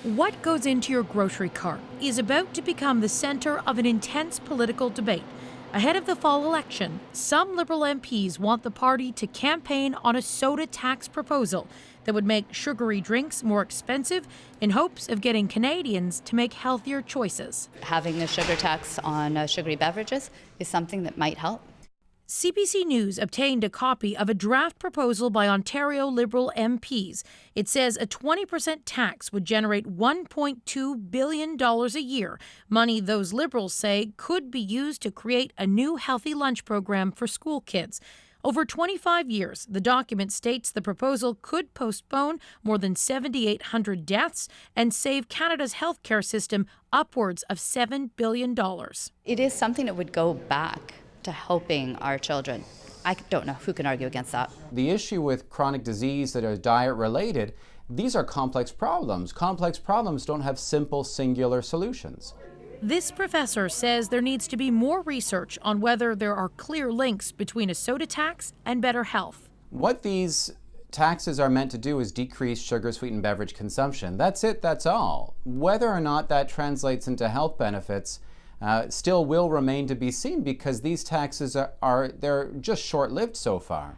What goes into your grocery cart is about to become the center of an intense political debate. Ahead of the fall election, some Liberal MPs want the party to campaign on a soda tax proposal that would make sugary drinks more expensive in hopes of getting Canadians to make healthier choices. Having a sugar tax on sugary beverages is something that might help. CBC News obtained a copy of a draft proposal by Ontario Liberal MPs. It says a 20% tax would generate $1.2 billion a year, money those Liberals say could be used to create a new healthy lunch program for school kids. Over 25 years, the document states the proposal could postpone more than 7,800 deaths and save Canada's healthcare system upwards of $7 billion. It is something that would go back to helping our children. I don't know who can argue against that. The issue with chronic disease that are diet related, these are complex problems. Complex problems don't have simple, singular solutions. This professor says there needs to be more research on whether there are clear links between a soda tax and better health. What these taxes are meant to do is decrease sugar-sweetened beverage consumption. That's it, that's all. Whether or not that translates into health benefits still will remain to be seen, because these taxes they're just short-lived so far.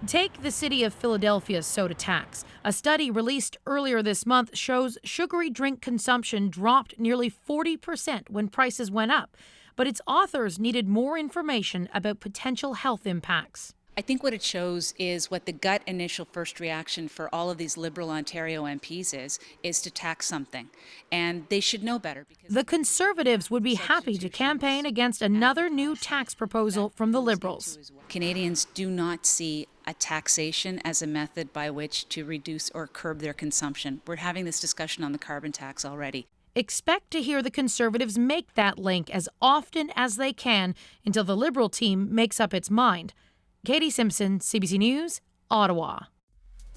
Take the city of Philadelphia's soda tax. A study released earlier this month shows sugary drink consumption dropped nearly 40% when prices went up, but its authors needed more information about potential health impacts. I think what it shows is what the gut initial first reaction for all of these Liberal Ontario MPs is to tax something. And they should know better. The Conservatives would be happy to campaign against another new tax proposal from the Liberals. Canadians do not see a taxation as a method by which to reduce or curb their consumption. We're having this discussion on the carbon tax already. Expect to hear the Conservatives make that link as often as they can until the Liberal team makes up its mind. Katie Simpson, CBC News, Ottawa.